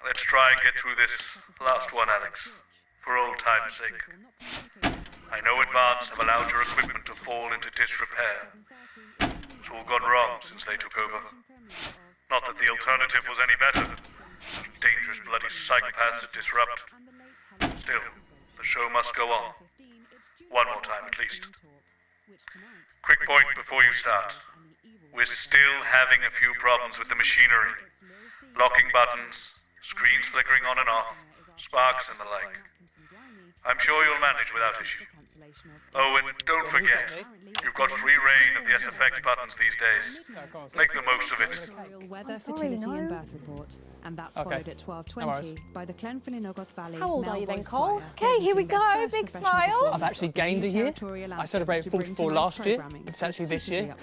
let's try and get through this last one, Alex. For old time's sake. I know Advance have allowed your equipment to fall into disrepair. It's all gone wrong since they took over. Not that the alternative was any better. Dangerous bloody psychopaths to disrupt. Still, the show must go on. One more time at least. Quick point before you start. We're still having a few problems with the machinery. Locking buttons, screens flickering on and off, sparks and the like. I'm sure you'll manage without issue. Oh, and don't forget, you've got free reign of the SFX buttons these days. Make the most of it. Weather, fertility and birth report. And that's followed at 12:20 by the Glenfinnan Valley. How old are you then, Cole? Okay, here we go. Big smiles. I've actually gained a year. I celebrated 44 last year. It's actually this year.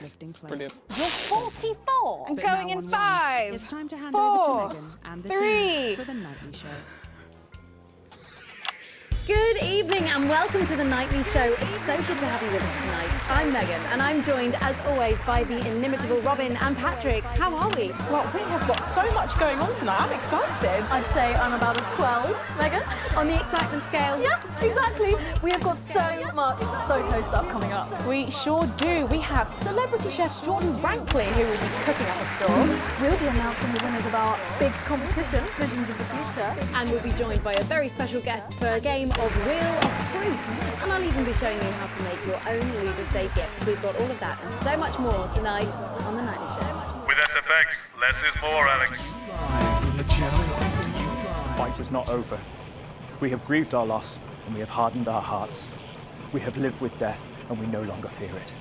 Brilliant. You're 44. I'm going in 5, It's time to hand 4, over to Megan and the 3. team for the nightly show. Good evening and welcome to the Nightly Show. It's so good to have you with us tonight. I'm Megan and I'm joined as always by the inimitable Robin and Patrick. How are we? Well, we have got so much going on tonight. I'm excited. I'd say I'm about a 12, Megan, on the excitement scale. Yeah, exactly. We have got so much SoCo stuff coming up. We sure do. We have celebrity chef Jordan Rankley, who will be cooking up a store. We'll be announcing the winners of our big competition, Visions of the Future. And we'll be joined by a very special guest for a game of Wheel of Truth. And I'll even be showing you how to make your own Leaders' Day gift. We've got all of that and so much more tonight on The Nightly Show. With SFX, less is more, Alex. The fight is not over. We have grieved our loss and we have hardened our hearts. We have lived with death and we no longer fear it.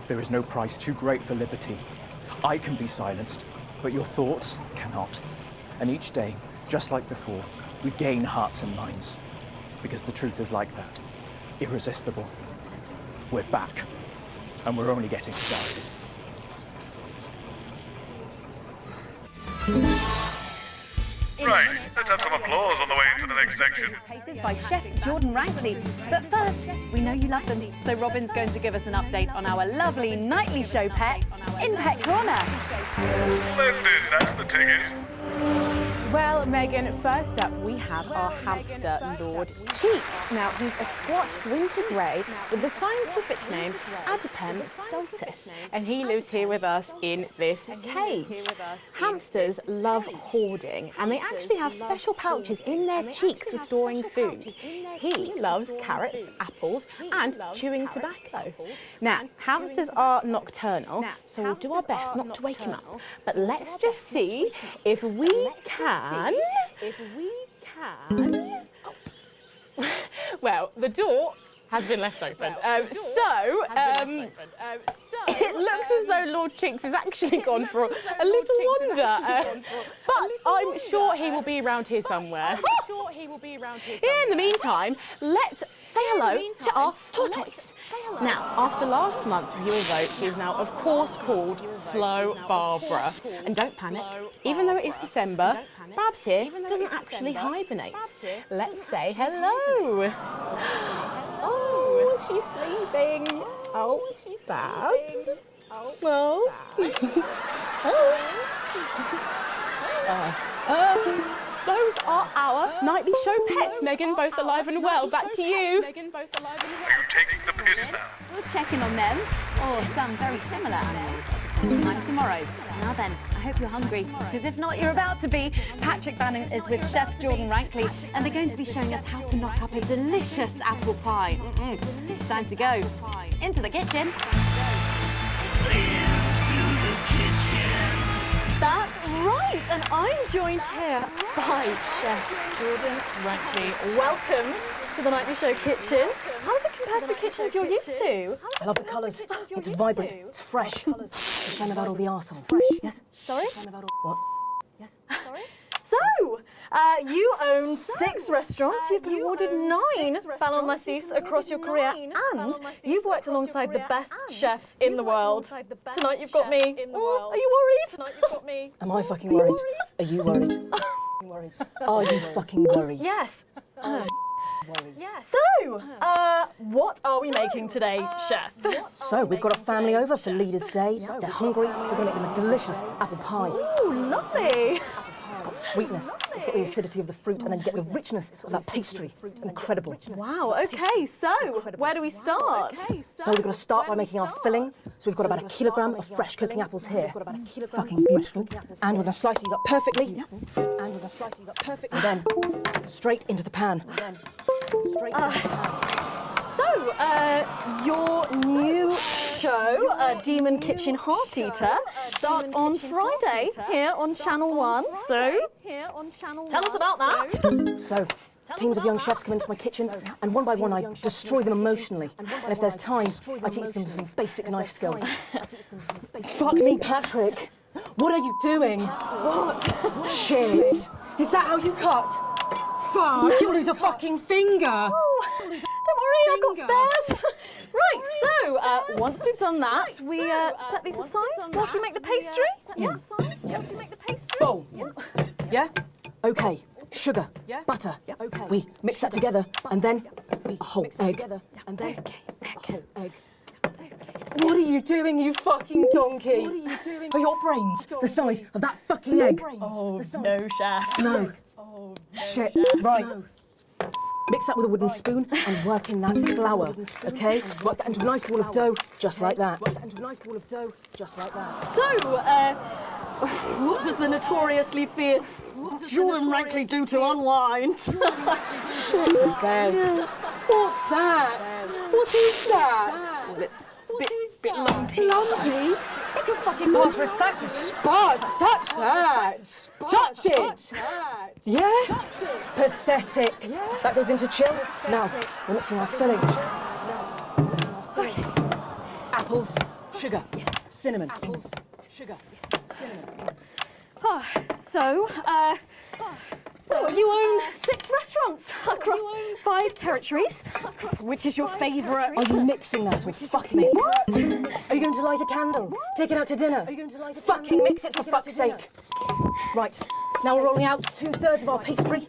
There is no price too great for liberty. I can be silenced, but your thoughts cannot. And each day, just like before, we gain hearts and minds. Because the truth is like that. Irresistible. We're back. And we're only getting started. Right, let's have some applause on the way into the next section. Paces by Chef Jordan Rankley. But first, we know you love them, so Robin's going to give us an update on our lovely Nightly Show pets in Pet Corner. Splendid, that's the ticket. Well, Megan, first up we have our hamster, Lord Cheeks. Now, he's a squat winter grey with the scientific name Adipem stultus, and he lives here with us in this cage. Hamsters love hoarding, and they actually have special pouches in their cheeks for storing food. He loves carrots, apples, and chewing tobacco. Now, hamsters are nocturnal, so we'll do our best not to wake him up. But let's just see if we can. Well, the door has been left open. It looks as though Lord Cheeks has actually gone for a little wander. But I'm sure he will be around here somewhere. In the meantime, let's say hello to our tortoise. Now, after last month's viewer vote, she is now, of course, called Slow Barbara. And don't panic, even though it is December, Babs here doesn't actually hibernate. Let's say hello. Oh, she's sleeping. Oh, Babs. Oh. Those are our Nightly Show pets, Megan, both alive and well. Back to you. Are you taking the piss now? We'll check in on them, or some very similar animals, at the same time tomorrow. Now then, I hope you're hungry, because if not, you're about to be. Patrick Bannon is with Chef Jordan Rankley, and they're going to be showing us how to knock up a delicious apple pie. It's time to go into the kitchen. That's right, and I'm joined here by Chef Jordan Rankley. Welcome to the Nightly Show kitchen. How does it compare to the kitchens you're used to? I love the colours. It's vibrant. It's fresh. It's a shame about all the arseholes. Yes? Sorry? What? Yes? Sorry? So, you own 6 restaurants, you've been awarded 9 Ballon d'Or across your career, and you've worked alongside the best chefs in the world. Tonight you've got me. Oh, are you worried? Am I fucking worried? Are you worried? Are you fucking worried? Yes. Worried. So, what are we making today, Chef? So, we've got a family over for Leaders' Day. They're hungry. We're going to make them a delicious apple pie. Ooh, lovely. It's got sweetness, it's got the acidity of the fruit, and then you get the richness of that pastry. Incredible. Wow, okay, so where do we start? So we've got to start by making our filling. So we've got about 1 kilogram of fresh cooking apples here. Fucking beautiful. And we're going to slice these up perfectly. And then straight into the pan. So, your new show, Demon Kitchen Heart Eater, starts on Friday here on Channel 1. So, tell us about that. So, teams of young chefs come into my kitchen, and one by one I destroy them emotionally. And if there's time, I teach them some basic knife skills. Fuck me, Patrick. What are you doing? What? Shit. Is that how you cut? Fuck, you'll lose a fucking finger. Don't worry, I've got spares. Right, so once we've done that, we set these aside whilst we make the pastry. Oh, yeah? Okay. Sugar, butter. We mix that together, and then a whole egg. What are you doing, you fucking donkey? What are you doing? Are your brains the size of that fucking egg? Oh, no, chef. No. Shit. Right. Mix that with a wooden spoon and work in that flour, okay? Work that into a nice ball of dough, just like that. So, what does the notoriously fierce Jordan Rankley do to unwind? Shit, who cares? What's that? What is that? Well, it's a bit lumpy. Lumpy? You could fucking pass for a sack of spuds. Touch that. Touch it. Yeah? Pathetic. That goes into chill. Now, we're mixing our filling. Apples, sugar, cinnamon. Apples, sugar, cinnamon. So, you own 6 restaurants across 5 territories. Which is your favourite? Are you mixing that or fucking it? Are you going to light a candle? Take it out to dinner? Fucking mix it for fuck's sake. Right, now we're rolling out 2/3 of our pastry.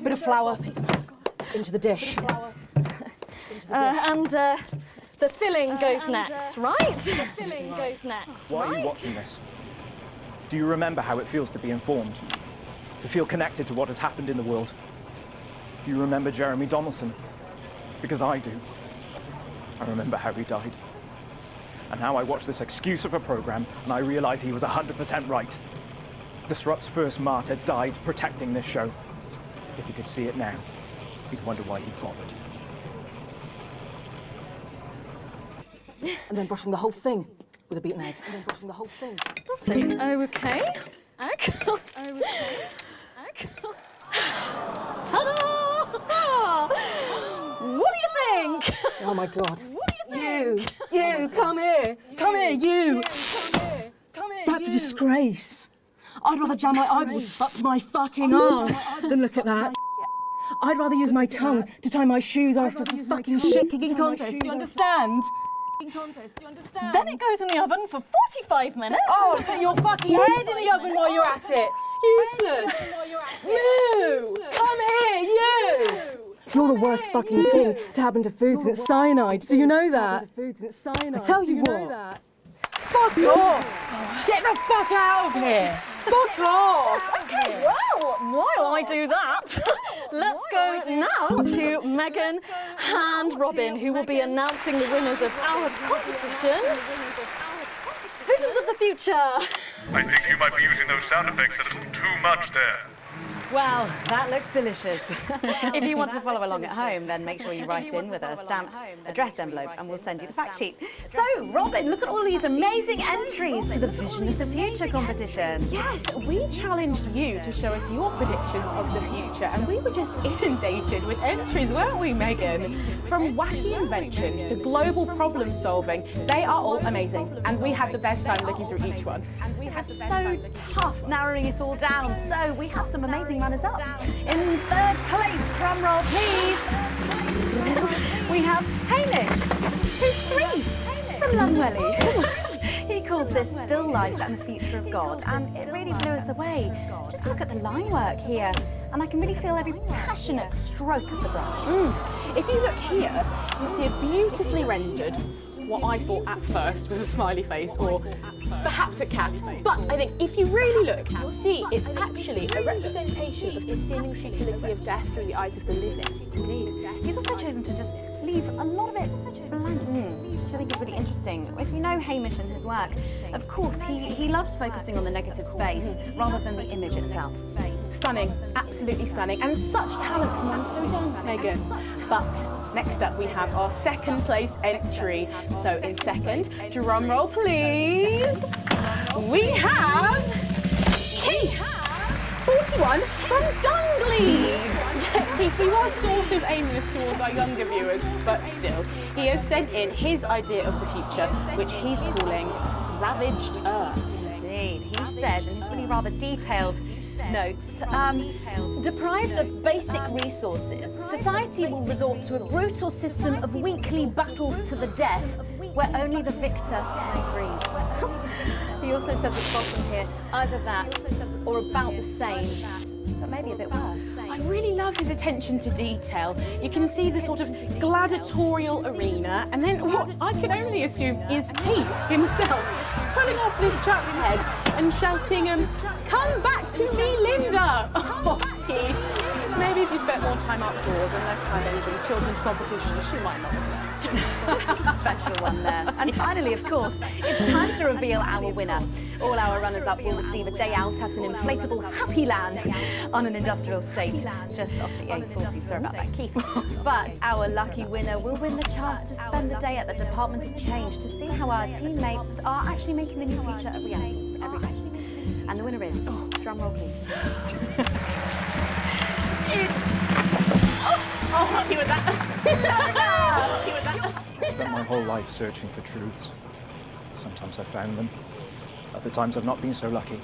Bit of flour into the dish. And the filling goes next, right? The filling goes next, Why are you watching this? Do you remember how it feels to be informed? To feel connected to what has happened in the world? Do you remember Jeremy Donaldson? Because I do. I remember how he died. And now I watch this excuse of a program and I realize he was 100% right. Disrupt's first martyr died protecting this show. If you could see it now, you'd wonder why he bothered. And then brushing the whole thing with a beaten egg. Lovely. Okay. Ta-da! What do you think? Oh my God. What do you think? You, come here. Come here, you. That's a disgrace. I'd rather jam my eyeballs up my fucking arse than look at that. I'd rather use my tongue to tie my shoes after the fucking shit-kicking contest. Do you understand? Then it goes in the oven for 45 minutes. Oh, put your fucking head in the oven while you're at it. Useless. You! Come here, you! You're the worst fucking thing to happen to food since cyanide. Do you know that? I tell you what. Fuck off! Get the fuck out of here! Fuck off! Okay, well, while I do that, let's go now to Megan and Robin, who will be announcing the winners of our competition. Visions of the Future. I think you might be using those sound effects a little too much there. Well, that looks delicious. If you want to follow along at home, then make sure you write in with a stamped, addressed envelope and we'll send you the fact sheet. So, Robin, look at all these amazing entries to the Vision of the Future competition. Yes, we challenged you to show us your predictions of the future, and we were just inundated with entries, weren't we, Megan? From wacky inventions to global problem solving, they are all amazing, and we had the best time looking through each one. So tough narrowing it all down. So we have some amazing runners up. In 3rd place, drum roll please, we have Hamish, who's 3 from Lunwelly. He calls this still life and the future of God, and it really blew us away. Just look at the line work here, and I can really feel every passionate stroke of the brush. If you look here, you'll see a beautifully rendered what I thought at first was a smiley face or perhaps a cat. But I think if you really look, you'll see it's actually a representation of the seeming futility of death through the eyes of the living. Indeed. He's also chosen to just leave a lot of it blank, which I think is really interesting. If you know Hamish and his work, of course, he loves focusing on the negative space rather than the image itself. Stunning, absolutely stunning, and such talent from one so young, Megan. But next up we have our second place entry. So in second, drum roll please, we have Keith, 41 from Dungleys. Keith, we were sort of aiming this towards our younger viewers, but still, he has sent in his idea of the future, which he's calling Ravaged Earth. Indeed, he says in his really rather detailed notes, deprived of basic resources, society will resort to a brutal system of weekly battles to the death, where only the victor may breathe. He also says at the bottom here, either that or about the same, but maybe a bit worse. I really love his attention to detail. You can see the sort of gladiatorial arena, and then what I can only assume is Keith himself pulling off this chap's head and shouting, "Come back to me, Linda!" Oh, Keith. Maybe if you spent more time outdoors and less time entering children's competitions, she might not have left. Special one there. And finally, of course, it's time to reveal our winner. All our runners-up will receive a day out at an inflatable Happy Land on an industrial estate just off the A40. Sorry about that, Keith. But our lucky winner will win the chance to spend the day at the Department of Change to see how our teammates are actually making the new future a reality every day. And the winner is, drum roll please. Happy with that. Happy with that. I spent my whole life searching for truths. Sometimes I found them. Other times I've not been so lucky.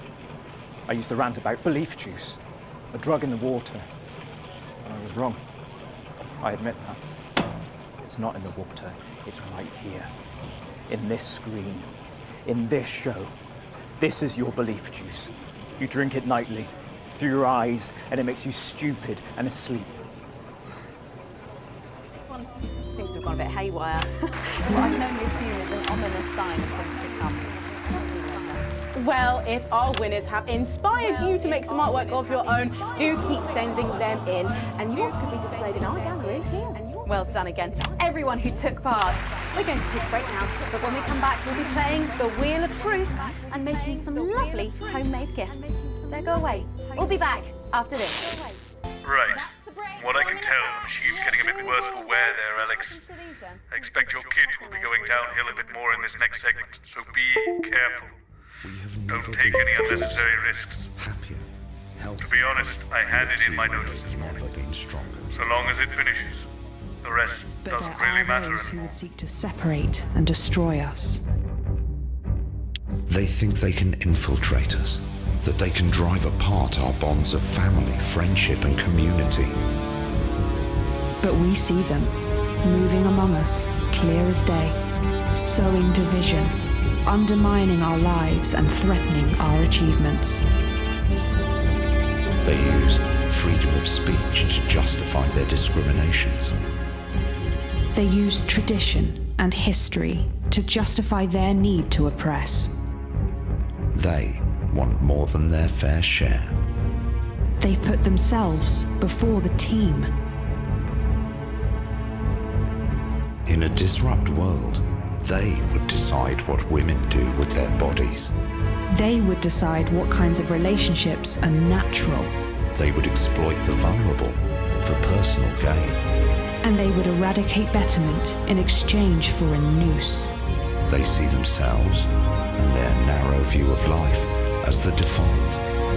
I used to rant about belief juice, a drug in the water. And I was wrong. I admit that. It's not in the water, it's right here. In this screen. In this show. This is your belief juice. You drink it nightly, through your eyes, and it makes you stupid and asleep. This one seems to have gone a bit haywire. What I can only assume is an ominous sign of things to come. Well, if our winners have inspired you to make some artwork of your own, do keep sending them in, and yours could be displayed in our gallery here. Well done again to everyone who took part. We're going to take a break now, but when we come back, we'll be playing the Wheel of Truth and making some lovely homemade gifts. Don't go away. We'll be back after this. Right. What I can tell, the machine's getting a bit worse for wear there, Alex. I expect your kids will be going downhill a bit more in this next segment, so be careful. Don't take any unnecessary risks. Happier, To be honest, I handed in my notice this morning. never been stronger. So long as it finishes, the rest But doesn't there really are matter those who anymore. would seek to separate and destroy us. They think they can infiltrate us, that they can drive apart our bonds of family, friendship, and community. But we see them, moving among us, clear as day, sowing division, undermining our lives and threatening our achievements. They use freedom of speech to justify their discriminations. They use tradition and history to justify their need to oppress. They want more than their fair share. They put themselves before the team. In a disrupt world, they would decide what women do with their bodies. They would decide what kinds of relationships are natural, They would exploit the vulnerable for personal gain. and they would eradicate betterment in exchange for a noose. They see themselves and their narrow view of life as the default,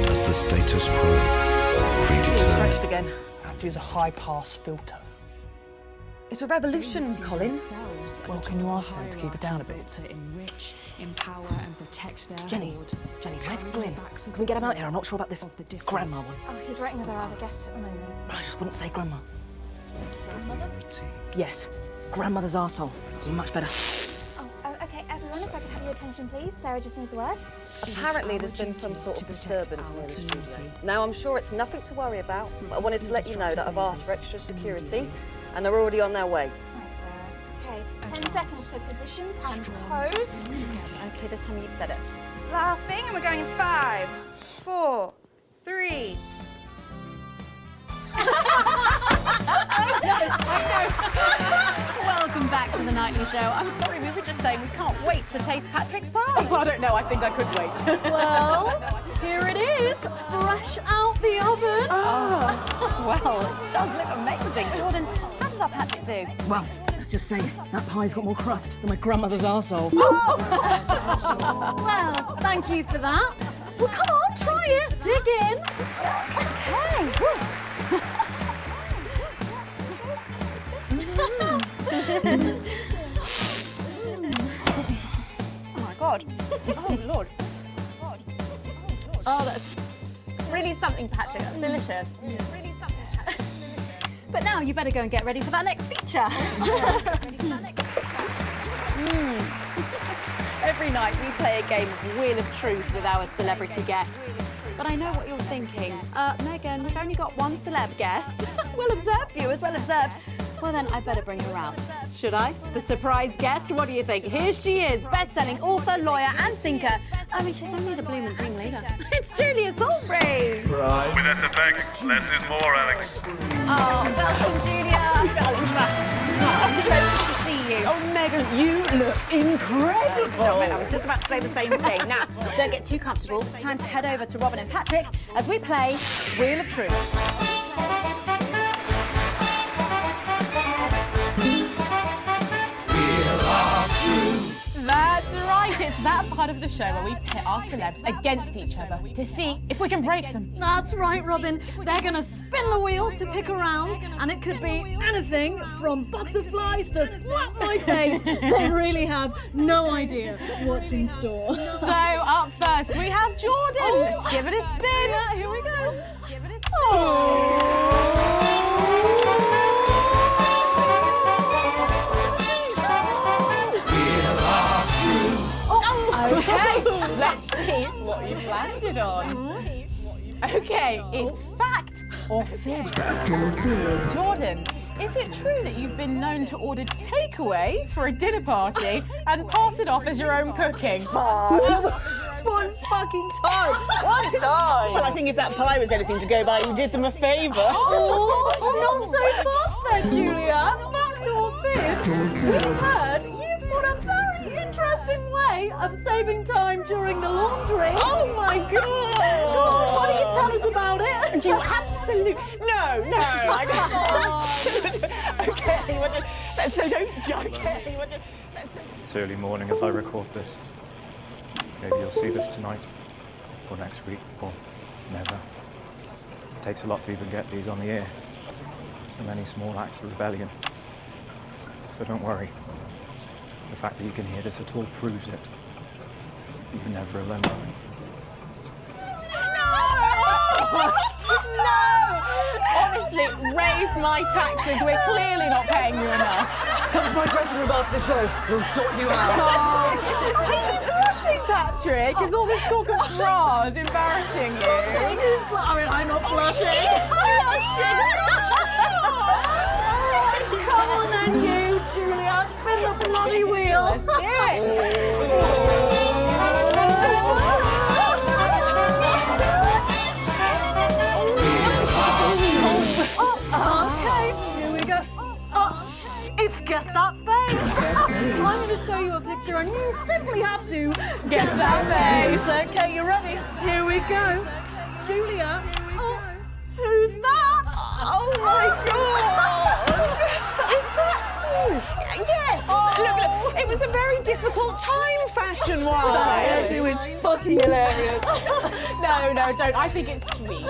as the status quo, predetermined. again. I have to use a high-pass filter. It's a revolution, Colin. Well, can you ask them to keep it down a bit? To enrich, empower, and protect their Jenny, horde. Jenny, where's Glyn? Can we get him out here? I'm not sure about this grandma one. Oh, he's writing with our other guests at the moment. I just wouldn't say grandma. Community. Yes, grandmother's arsehole. It's much better. Okay, everyone, if I could have your attention, please. Sarah just needs a word. Apparently there's been some sort of disturbance near the studio. Now, I'm sure it's nothing to worry about, but I wanted to let you know that I've asked for extra security, and they're already on their way. Right, Sarah. Okay, 10 seconds, so positions and pose. Okay, this time you've said it. Laughing, and we're going in 5, 4, 3. Welcome back to the Nightly Show. I'm sorry, we were just saying we can't wait to taste Patrick's pie. I don't know, I think I could wait. Well, here it is, fresh out the oven. Well, it does look amazing. Jordan, how did our Patrick do? Well, let's just say that pie's got more crust than my grandmother's arsehole. Well, thank you for that. Well, come on, try it. Dig in. Okay. Oh my God. Oh Lord. Oh, that's really something, Patrick. That's delicious. Really something, Patrick. But now you better go and get ready for that next feature. Every night we play a game of Wheel of Truth with our celebrity guests. But I know what you're thinking. Megan, we've only got one celeb guest. Well-observed, viewers, well-observed. Well then, I better bring her out. Should I? The surprise guest? What do you think? Here she is, best-selling author, lawyer and thinker. I mean, she's only the blooming team leader. It's Julia Thornbury. With SFX, less is more, Alex. Oh, welcome, Julia. Darling. Oh, so good to see you. Oh, Megan, you look incredible. Stop it, I was just about to say the same thing. Now, don't get too comfortable. It's time to head over to Robin and Patrick as we play Wheel of Truth. That's right, it's that part of the show where we pit our celebs against each other to see if we can break them. That's right, Robin. They're going to spin the wheel to pick a round, and it could be anything from box of flies to slap my face. They really have no idea what's in store. So up first we have Jordan. Let's give it a spin. Here we go. Okay, let's see what you've landed on. Okay, it's fact or fib? Jordan, is it true that you've been known to order takeaway for a dinner party and pass it off as your own cooking? It's one fucking time. One time. Well, I think if that pie was anything to go by, you did them a favour. Oh, not so fast there, Julia. Fact or fib? We've heard you've got a very interesting way of saving time during the laundry. Oh my God! Why don't you tell us about it? You absolutely no, I don't. Okay, so don't joke. Okay, It's early morning as I record this. Maybe you'll see this tonight, or next week, or never. It takes a lot to even get these on the air. So many small acts of rebellion. So don't worry. The fact that you can hear this at all proves it. You're never alone. No! Honestly, raise my taxes. We're clearly not paying you enough. Come to my dressing room after the show. We'll sort you out. Are you blushing, Patrick? Is all this talk of bras embarrassing you? I'm not blushing. Come on then, you, Julia. Spin the bloody wheel. Let's do it. Okay, here we go. It's Guess That Face. I'm going to show you a picture and you simply have to guess that face. Okay, you ready? Here we go. Julia, who's that? Oh my God! Is that you? Yes! Look, it was a very difficult time fashion-wise. That hairdo is fucking hilarious. No, don't. I think it's sweet.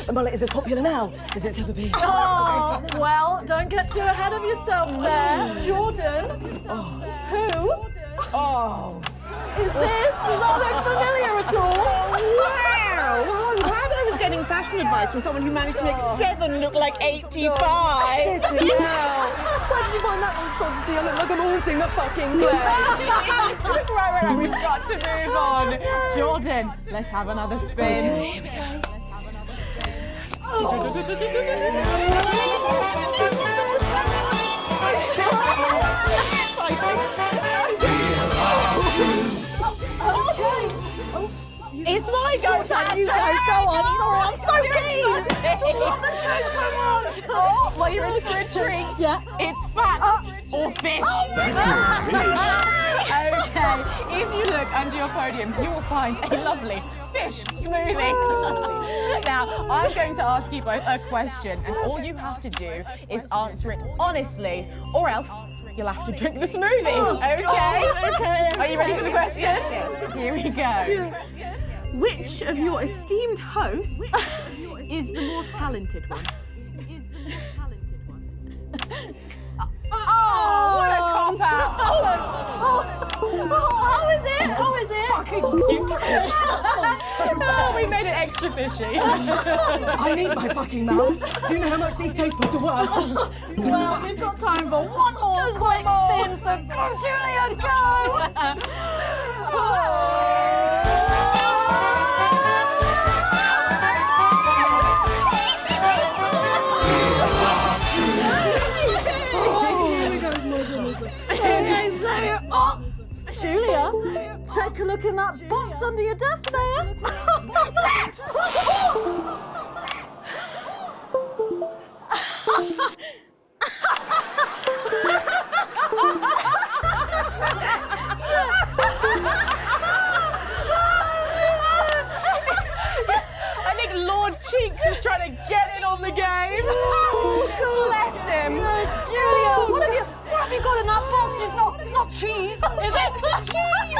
The mullet is as popular now as it's ever been. Oh, well, don't get too ahead of yourself there. Jordan, who is this? Does that look familiar at all? Wow! Well, I'm glad I was getting fashion advice from someone who managed to make 7 look like 85. Where did you find that monstrosity? I look like I'm haunting the fucking place. Right, we've got to move on. Jordan, let's have another spin. Okay, here we go. It's my go, Dad. You go. Go on. Sorry, I'm so keen. Let's go so much. Oh, well, you're in for a treat. Yeah. It's fat or fish. Okay, if you look under your podiums, you will find a lovely fish smoothie. Now, I'm going to ask you both a question, and all you have to do is answer it honestly, or else you'll have to drink the smoothie. Okay? Okay. Are you ready for the question? Yes. Here we go. Which of your esteemed hosts is the more talented one? Oh, what a cop-out. How is it? How is it? Oh, we made it extra fishy. I need my fucking mouth. Do you know how much these taste buds are worth? Well, we've got time for one more quick spin, so go, Julia, go! Okay, so, Julia, take a look in that box under your desk there. I think Lord Cheeks is trying to get in on the game. Oh, bless him. Julia, what have you got in that box? It's not cheese, is it? Cheese!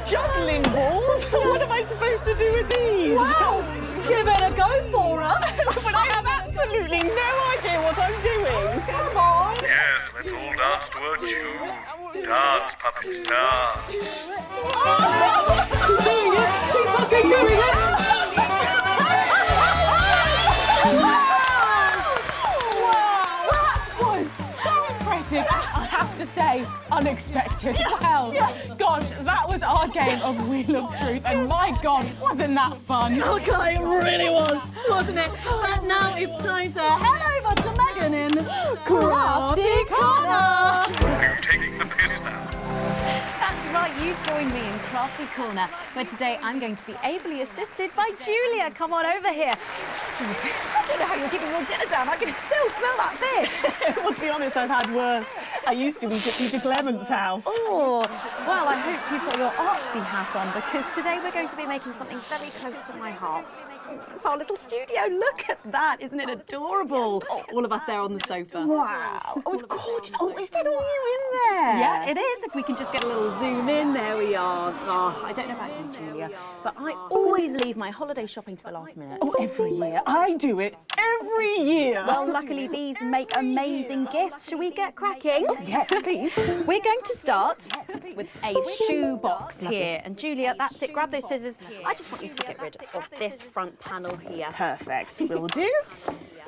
Juggling balls? What am I supposed to do with these? Wow, give it a go for us. But I have absolutely no idea what I'm doing. Come on. Yes, let's all dance to a tune. Dance, puppets, dance. She's doing it. She's fucking doing it. I have to say, unexpected. Well, gosh, that was our game of Wheel of Truth, and my God, wasn't that fun? Okay, it really was, wasn't it? But now it's time to head over to Megan in Crafty Corner. Are you taking the piss now? That's right, you joined me in Crafty Corner, where today I'm going to be ably assisted by Julia. Come on over here. I don't know how you're keeping your dinner down. I can still smell that fish. Well, to be honest, I've had worse. I used to eat at Peter Clement's house. Oh, well, I hope you've got your artsy hat on, because today we're going to be making something very close to my heart. It's our little studio. Look at that. Isn't it adorable? All of us there on the sofa. Wow. Oh, it's gorgeous. Oh, is that all you in there? Yeah, it is. If we can just get a little zoom in. There we are. Oh, I don't know about you, Julia, but I always leave my holiday shopping to the last minute. Oh, every year. I do it every year. Well, luckily these make amazing gifts. Shall we get cracking? Oh, yes, please. We're going to start with a shoe box here. And Julia, that's it. Grab those scissors. I just want you to get rid of this front panel here. Perfect. Will do.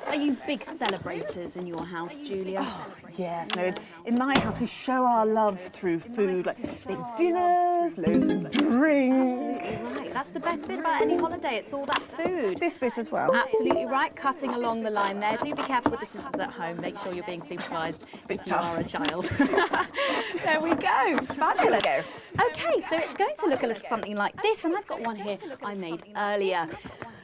Are you big celebrators in your house, Julia? Oh, yes. No, in my house we show our love through food, like big dinners, loads of drink. Absolutely right. That's the best bit about any holiday. It's all that food. This bit as well. Absolutely right. Cutting along the line there. Do be careful with the scissors at home. Make sure you're being supervised if you are a child. There we go. Fabulous. Okay, so it's going to look a little something like this, and I've got one here I made earlier.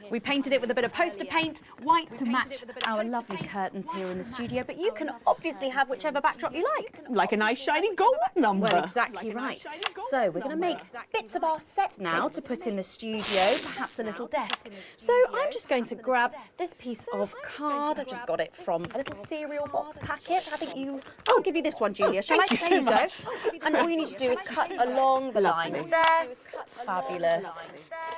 We painted it with a bit of poster paint, white to match our lovely curtains here in the studio, but you can obviously have whichever backdrop you like. Like a nice shiny gold number. Well, exactly right. So we're going to make bits of our set now to put in the studio, perhaps a little desk. So I'm just going to grab this piece of card. I've just got it from a little cereal box packet. I think I'll give you this one, Julia. Shall I? There you go. And all you need to do is cut along the lines there. Fabulous.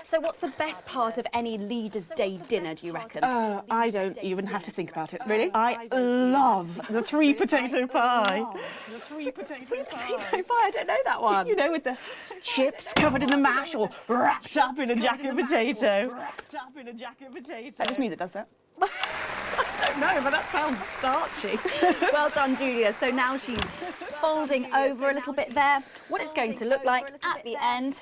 So what's the best part of any Leaders' Day dinner, do you reckon? I don't even have to think about it. Really? I love the 3 potato pie. The 3 potato pie? I don't know that one. You know, with the chips covered in the mash or wrapped up in a jacket potato. That just me that does that. don't know, but that sounds starchy. Well done, Julia. So now she's folding over a little bit there. What it's going to look like at the end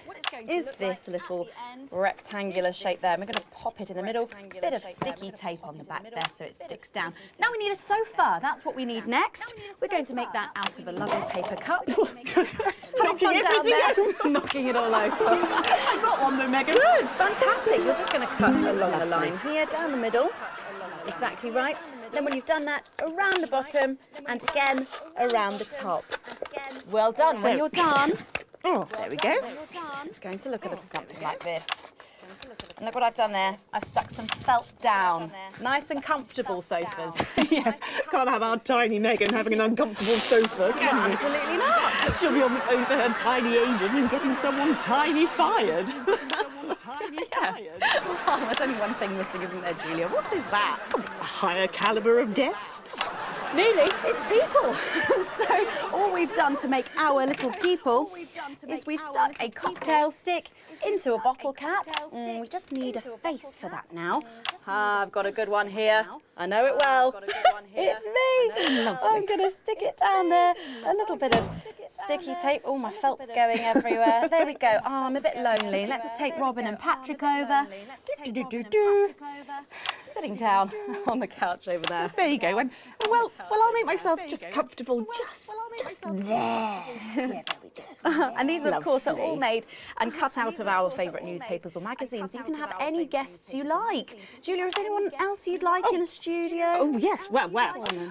is this little rectangular shape there. And we're going to pop it in the middle. Bit of sticky tape on the back there so it sticks down. Now we need a sofa. That's what we need next. We're going to make that out of a lovely paper cup. Having fun down there, knocking it all over. I got one though, Megan. Good, fantastic. You're just going to cut along the line here, down the middle. Exactly right. Then when you've done that, around the bottom and again around the top. Well done. When you're done, there we go. It's going to look a little something like this. And look what I've done there. I've stuck some felt down. Nice and comfortable sofas. Yes, can't have our tiny Megan having an uncomfortable sofa, can we? Absolutely not. She'll be on the phone to her tiny agent and getting someone tiny fired. Oh, there's only one thing missing, isn't there, Julia? What is that? A higher calibre of guests. Nearly, it's people. So all we've done to make our little people is we've stuck a cocktail stick into a bottle cap. We just need a face for that now. I've got a good one here. I know it well. It's me. I'm going to stick it down there. A little bit of sticky tape. Oh, my felt's going everywhere. There we go. Oh, I'm a bit lonely. Let's take Robin and Patrick over. Sitting down on the couch over there. There you go. And well, I'll make myself just comfortable. Just there. And these, of course, are all made and cut out of our favourite newspapers or magazines. You can have any guests you like. Julia, is there anyone else you'd like in a studio? Oh, yes. Well,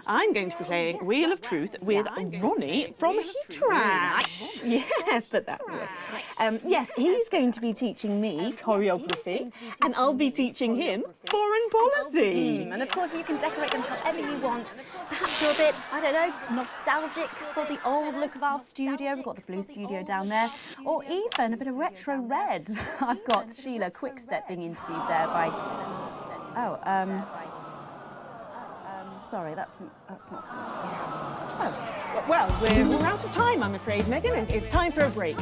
I'm going to be playing Wheel of Truth with Ronnie from Heatrash. Yes, but that way. Yes, he's going to be teaching me choreography, and I'll be teaching him foreign policy. And of course, you can decorate them however you want. Perhaps you're a bit, I don't know, nostalgic for the old look of our studio. We've got the blue studio down there, or even a bit of retro red. I've got Sheila Quickstep being interviewed there by. Sorry, that's not supposed to be. Oh, well, we're out of time, I'm afraid, Megan. It's time for a break.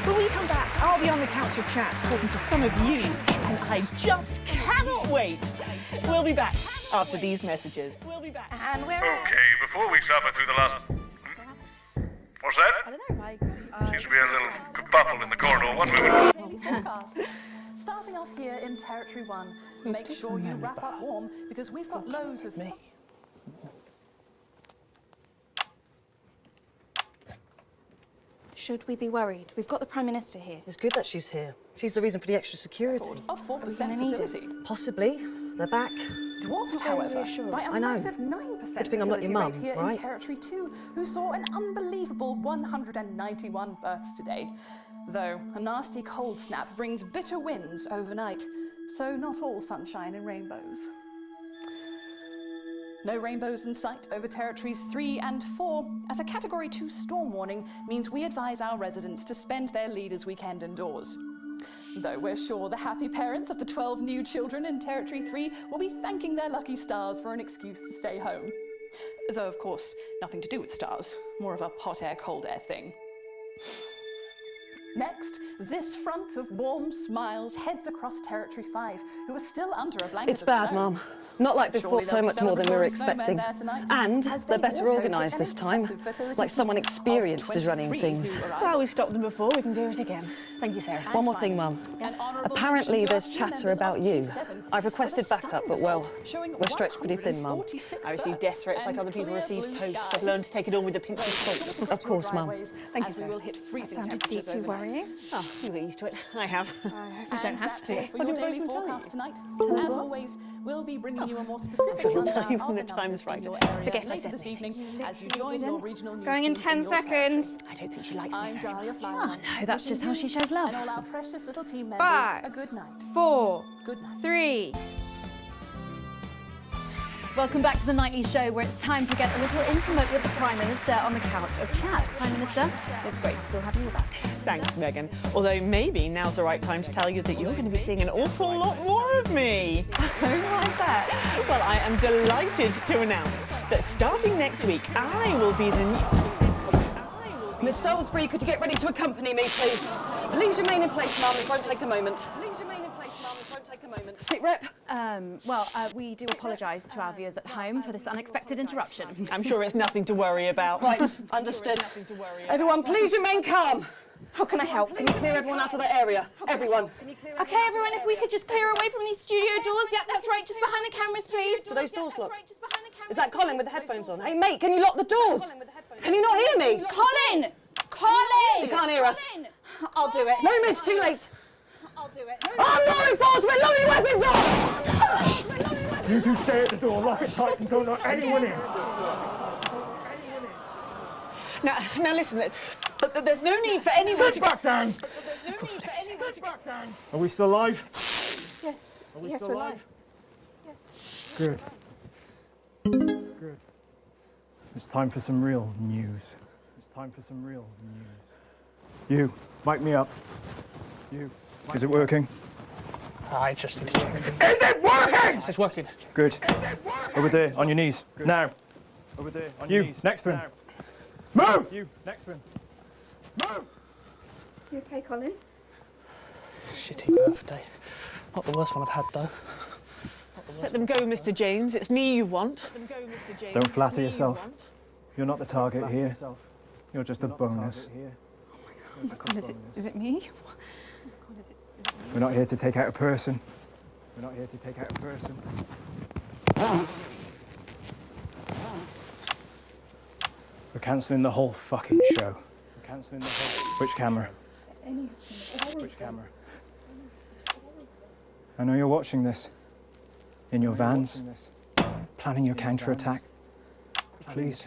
When we come back, I'll be on the couch of chat talking to some of you, and I just cannot wait. We'll be back after these messages. And we're Okay, before we suffer through the last... What's that? I don't know. Seems to be a little kerfuffle in the corridor. One moment. Forecast. Starting off here in Territory 1, make sure you wrap up warm because we've got loads of... Should we be worried? We've got the Prime Minister here. It's good that she's here. She's the reason for the extra security. Of 4% fertility. Possibly. They're back. Dwarfed, however, by a I know. massive 9% Good thing I'm not your mum, fertility rate here right? in Territory 2, who saw an unbelievable 191 births today. Though a nasty cold snap brings bitter winds overnight, so not all sunshine and rainbows. No rainbows in sight over Territories 3 and 4, as a Category 2 storm warning means we advise our residents to spend their leaders' weekend indoors. Though we're sure the happy parents of the 12 new children in Territory 3 will be thanking their lucky stars for an excuse to stay home. Though, of course, nothing to do with stars, more of a hot air, cold air thing. Next, this front of warm smiles heads across Territory 5, who are still under a blanket It's of bad, snow. Mum. Not like before, Surely so there'll be much more than we were celebratory snowmen expecting. there tonight, And as they're they better also organised hit this an time. impressive fertility Like someone rate of experienced is running 23 things. who arrived. Well, we stopped them before. We can do it again. Thank you, Sarah. One more thing, Mum. Apparently there's chatter about you. I've requested backup, but well, we're stretched pretty thin, Mum. I receive death threats like other people receive post. I've learned to take it all with a pinch of salt. Of course, Mum. Thank you, as we Sarah. will hit freezing Sounded temperatures deeply overnight. worrying. Oh, you get used to it. I have. I don't have to. For your daily forecast tonight. As always, we'll be bringing you a more specific Real rundown time of when the the time's numbers right. in your area Forget I later said this anything. evening as you join your regional news Going in team 10 your territory. seconds. I don't think she likes me I'm very Dahlia much. Flyman. No, that's just how she shows love. And all our precious little team members, 5, a good night. 4, Good night. 3. Welcome back to the Nightly Show, where it's time to get a little intimate with the Prime Minister on the couch of chat. Prime Minister, it's great to still have you with us. Thanks, Megan. Although maybe now's the right time to tell you that you're going to be seeing an awful lot more of me. Why is that? Well, I am delighted to announce that starting next week, I will be the new... Miss Salisbury, could you get ready to accompany me, please? Please remain in place, Mum. It won't take a moment. Please remain in place, Mum. It won't take a moment. Sit rep. We do apologise to our viewers at home for this unexpected interruption. I'm sure it's nothing to worry about. Right, understood. Everyone, please remain calm. How can I help? Can you clear everyone out of that area? Everyone. Okay, everyone, if we could just clear away from these studio doors. Yeah, that's right, just behind the cameras, please. Do those doors lock? Is that Colin with the headphones on? Hey, mate, can you lock the doors? Can you not hear me? Colin! Colin! You can't hear us. I'll do it. No, miss, too late. I'll do it. I'm law enforcement! Load your weapons on! You two stay at the door, lock it tight, and don't let anyone in. Now listen, there's no need for anyone Sit back down! Are we still live? Yes. Are we Yes, still we're live? live. Good. Good. It's time for some real news. It's time for some real news. You, mic me up. You. Is it working? I just... Is it working? It's working. Good. Over there, on your knees. Good. Now. Over there, on your knees. Next to him. Move! You, next to him. Move! You okay, Colin? Shitty birthday. Not the worst one I've had, though. Let them go, Mr. James. It's me you want. Don't flatter yourself. You're not the target here. You're just a bonus. Oh my God, is it me? We're not here to take out a person. We're not here to take out a person. We're cancelling the whole fucking show. We're cancelling the whole... Which camera? Which camera? I know you're watching this. In your vans. Planning your counter-attack. Please,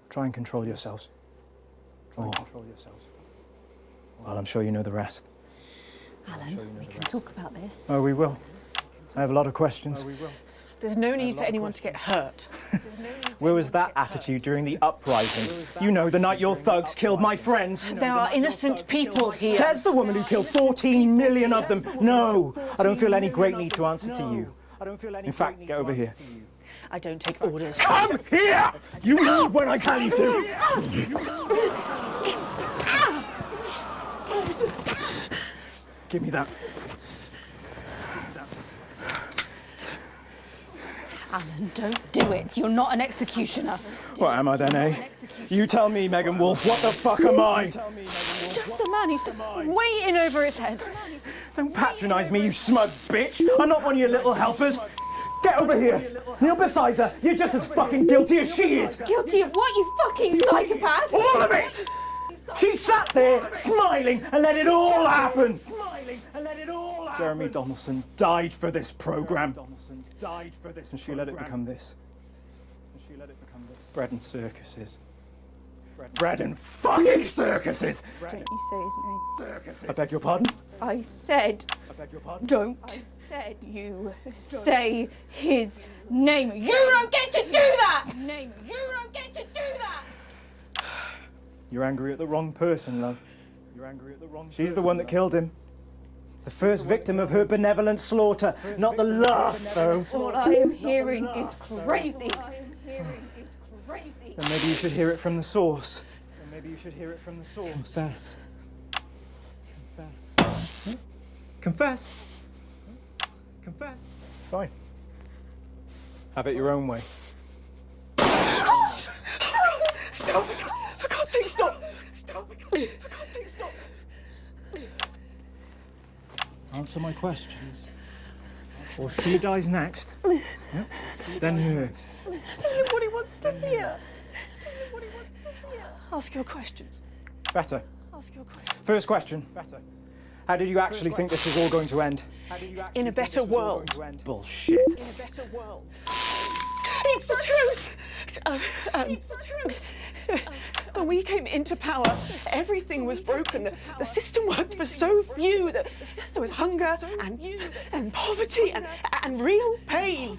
try and control yourselves. Well, I'm sure you know the rest. Alan, we can talk about this. Oh, we will. I have a lot of questions. There's no need for anyone to get hurt. Where was that attitude during the uprising? You know, the night your thugs killed my friends. There are innocent people here. Says the woman who killed 14 million of them. No, I don't feel any great need to answer to you. In fact, get over here. I don't take orders. Come here! You move when I tell you to! Give me that. Alan, don't do it. You're not an executioner. What am I then, eh? You tell me, Megan Wolf, what the fuck am I? Just a man who's way in over his head. Don't patronise me, you smug bitch! I'm not one of your little helpers! Get over here! Kneel beside her! You're just as fucking guilty as she is! Guilty of what, you fucking psychopath? All of it! She sat there, smiling, and let it all happen! Jeremy Donaldson died for this programme. And she let it become this. Bread and circuses. Bread and fucking circuses! Don't you say his name. Circuses. I beg your pardon? I said, don't you say his name. You don't get to do that! You don't get to do that! You're angry at the wrong person, love. You're angry at the wrong person. She's the one that killed him. The first victim of her benevolent slaughter, not the last, though. All I am hearing is crazy. Then maybe you should hear it from the source. Confess. Confess. Confess. Fine. Have it your own way. Stop! For God's sake, stop! Stop! For God's sake, stop! Answer my questions. Or she dies next. Yep. Then her. Tell him what he wants to hear. Ask your questions. Better. Ask your questions. First question. Better. How did you actually think this was all going to end? In a better world. Bullshit. In a better world. It's the truth! It's the truth! When we came into power, everything was broken. The system worked for so few. There was hunger and poverty and real pain.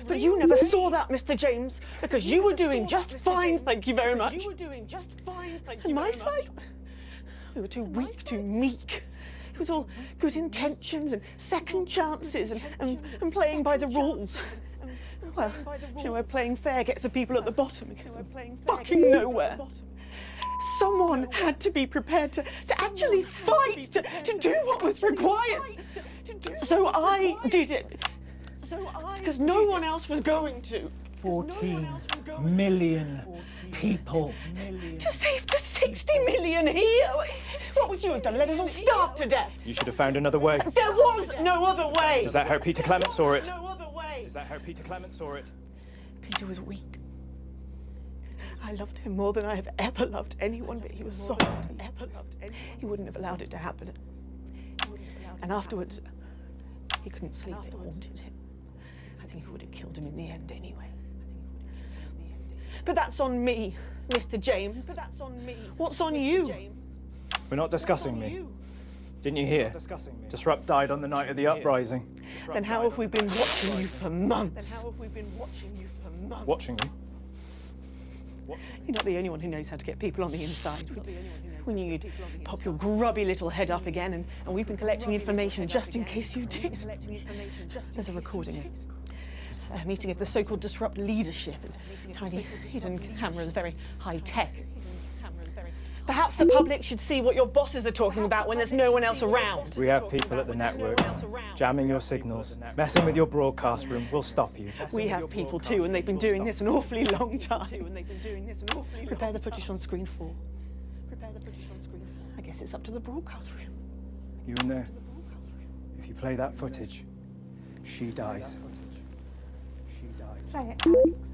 But you never saw that, Mr. James, because you were doing just fine, thank you very much. And my side? We were too weak, too meek. It was all good intentions and second chances and playing by the rules. Well, you know where playing fair gets the people at the bottom because we're playing fucking nowhere. Someone had to be prepared to actually fight, to do what was required. So I did it. Because no one else was going to. 14 million people. To save the 60 million here? What would you have done? Let us all starve to death? You should have found another way. There was no other way. Is that how Peter Clement saw it? No other way. Is that how Peter Clement saw it? Peter was weak. I loved him more than I have ever loved anyone, but he was soft. He wouldn't have allowed it to happen. And afterwards, he couldn't sleep. It haunted him. I think he would have killed him in the end anyway. But that's on me, Mr. James. But that's on me. What's on you? We're not discussing me. Didn't you hear? Disrupt died on the night of the uprising. Then how have we been watching you for months? Watching you? You're not the only one who knows how to get people on the inside. We knew you'd pop your grubby little head up again, and we've been collecting information just in case you did. There's a recording. A meeting of the so-called disrupt leadership. Tiny hidden cameras, very high-tech. Perhaps the public should see what your bosses are talking about when there's no one else around. We have people at the network jamming your signals, messing with your broadcast room. We'll stop you. We have people too, and they've been doing this an awfully long time. Prepare the footage on screen 4. I guess it's up to the broadcast room. You in there? If you play that footage, she dies. Play it, Alex.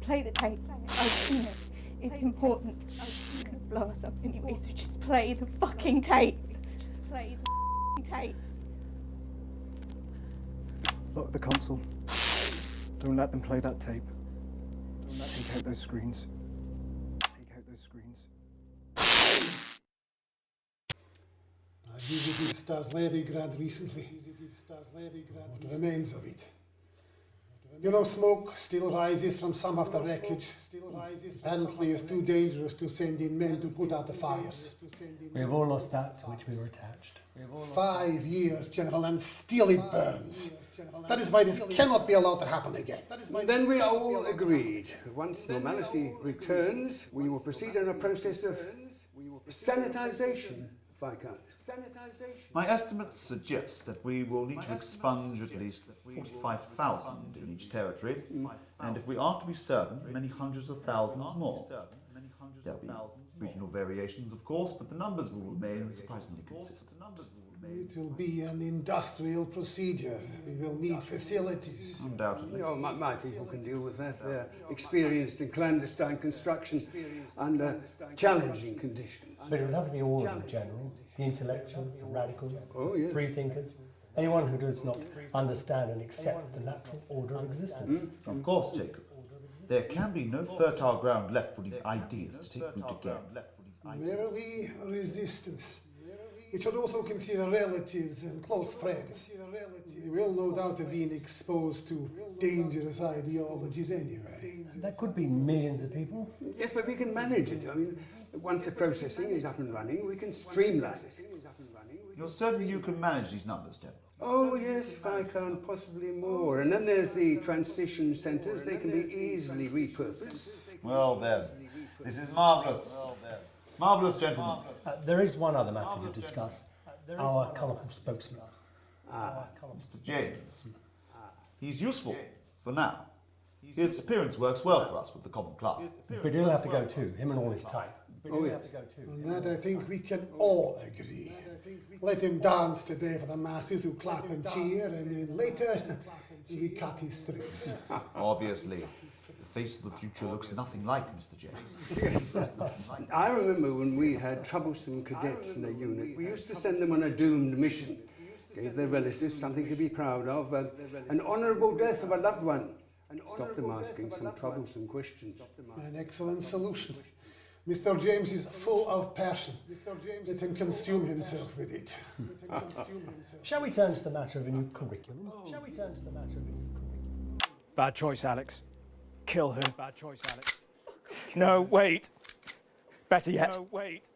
Play the tape. I've seen it. It's important. It's gonna blow us up anyway, so just play the fucking tape. Just play the tape. Lock the console. Don't let them play that tape. Take out those screens. Take out those screens. I visited Stas-Levigrad recently. What remains of it? You know, smoke still rises from some of the wreckage. Apparently it's too dangerous to send in men to put out the fires. We have all lost that to which we were attached. 5 years, General, and still it burns. That is why this cannot be allowed to happen again. Then we are all agreed. Once normality returns, we will proceed in a process of sanitization, Viscount. My estimates suggest that we will need to expunge at least 45,000 in each territory, and if we are to be certain, many hundreds of thousands more. There'll be regional variations, of course, but the numbers will remain surprisingly consistent. It will be an industrial procedure. We will need facilities. Undoubtedly. Oh, my people can deal with that. They're experienced in clandestine construction under challenging conditions. But it will have to be all of the general, the intellectuals, the radicals, yes. free thinkers, anyone who does not understand and accept the natural order of existence. Of course, Jacob. There can be no fertile ground left for these ideas to take root again. Merely resistance. We should also consider relatives and close friends. They will no doubt have been exposed to dangerous ideologies anyway. That could be millions of people. Yes, but we can manage it. I mean, once the processing is up and running, we can streamline it. You're certain you can manage these numbers, General? Oh, yes, Viscount, possibly more. And then there's the transition centres. They can be easily repurposed. Well, then, this is marvellous. Marvellous, gentlemen. There is one other matter to discuss. Our colourful spokesman. Mr. James. He's useful, for now. His appearance works well for us with the common class. But he'll have to go too, him and all his type. Oh, yes. On that I think we can all agree. Let him dance today for the masses who clap and cheer, and then later we cut his throats. Obviously. The face of the future looks nothing like Mr. James. Yes. I remember when we had troublesome cadets in a unit, we used to send them on a doomed mission. Gave their relatives something to be proud of, an honourable death of a loved one. Stop them asking some troublesome questions. An excellent solution. Mr. James is full of passion. Let him consume himself with it. Shall we turn to the matter of a new curriculum? Bad choice, Alex. Kill her. Bad choice, Alex. No, wait. Better yet. No, wait.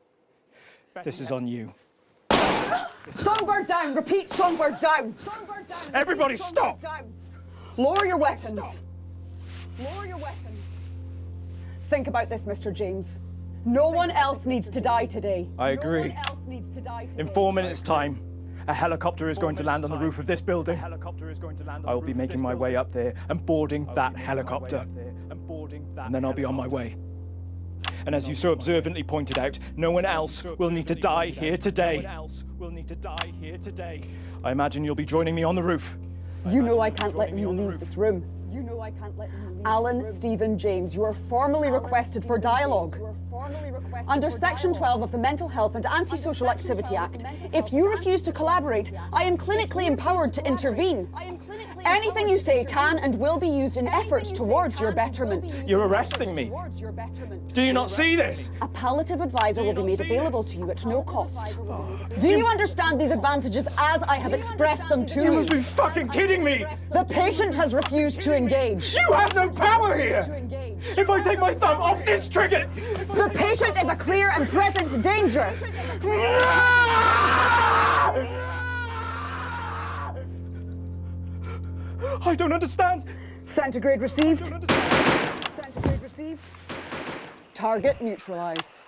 This is on you. Songbird down. Repeat, songbird down. Songbird down. Everybody stop. Down. Lower your weapons. Lower your weapons. Think about this, Mr. James. No one else needs to die today. I agree. No one else needs to die today. In 4 minutes' time, A helicopter is going to land on the roof of this building. I will be making my way up there and boarding that helicopter. And then I'll be on my way. And as you so observantly pointed out, no one else will need to die here today. I imagine you'll be joining me on the roof. You know I can't let you leave this room. Alan Stephen James, you are formally requested for dialogue. Under Section 12 of the Mental Health and Antisocial Activity Act, if you refuse to collaborate, I am clinically empowered to intervene. Anything you say can and will be used in efforts towards your betterment. You're arresting me. Do you not see this? A palliative advisor will be made available to you at no cost. Do you understand these advantages as I have expressed them to you? You must be fucking kidding me! The patient has refused to engage. You have no power here! If I take my thumb off this trigger... The patient is a clear and present danger. I don't understand. Centigrade received. Centigrade received. Target neutralized.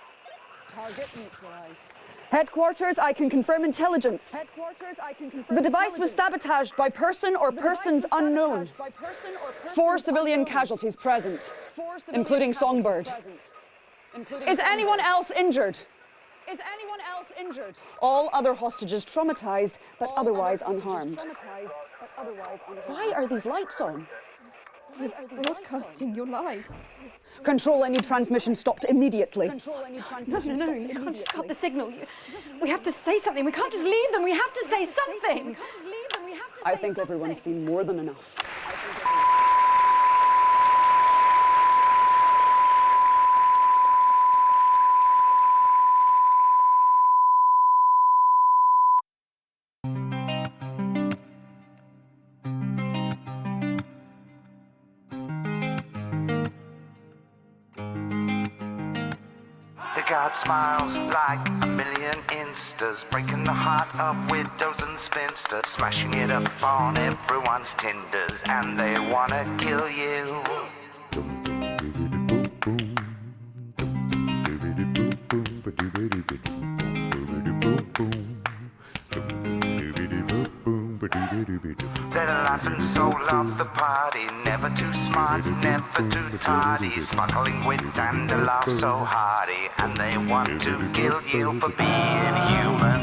Headquarters, I can confirm intelligence. The device was sabotaged by person or persons unknown. 4 civilian casualties present, including Songbird. Is anyone else injured? All other hostages traumatized, but otherwise unharmed. Why are these lights on? We're broadcasting your live. Control, any transmission stopped immediately. No, you can't just cut the signal. We have to say something. We can't just leave them. We have to say something. I think everyone's seen more than enough. God smiles like a million instas, breaking the heart of widows and spinsters, smashing it up on everyone's Tinders, and they wanna kill you. They're laughing so love the party, never too smart, never too tardy, sparkling wit and a laugh so hearty, and they want to kill you for being human.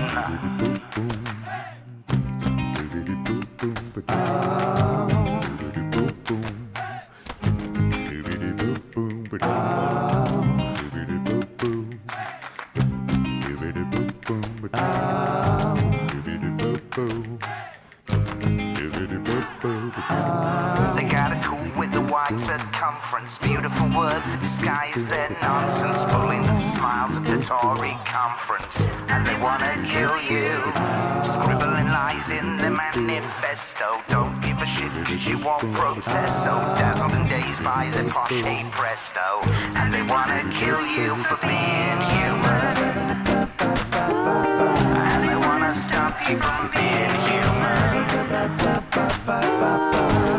They got a cool with the wide circumference, beautiful words to disguise their nonsense, pulling the smiles at the Tory conference, and they wanna kill you, scribbling lies in their manifesto. Don't give a shit cause you won't protest, so dazzled and dazed by their posh hey presto, and they wanna kill you for being human, and they wanna stop you from being human,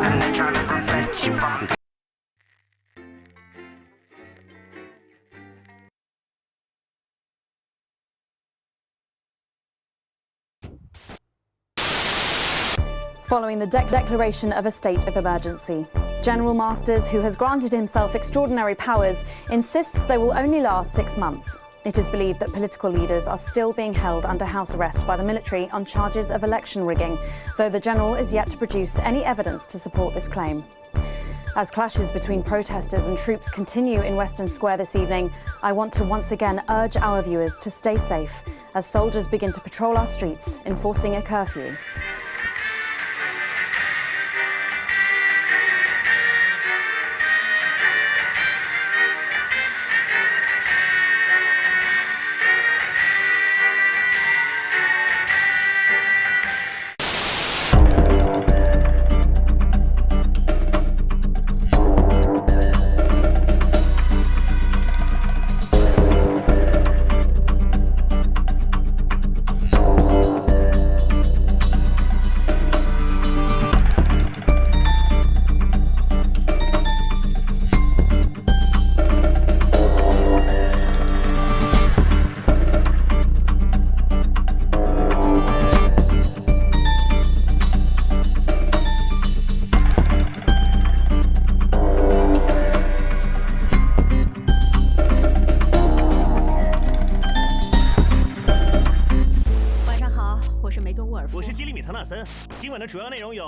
and they're trying to prevent you from. Following the declaration of a state of emergency, General Masters, who has granted himself extraordinary powers, insists they will only last 6 months. It is believed that political leaders are still being held under house arrest by the military on charges of election rigging, though the general is yet to produce any evidence to support this claim. As clashes between protesters and troops continue in Western Square this evening, I want to once again urge our viewers to stay safe as soldiers begin to patrol our streets, enforcing a curfew. 基里米特纳森。今晚的主要内容有。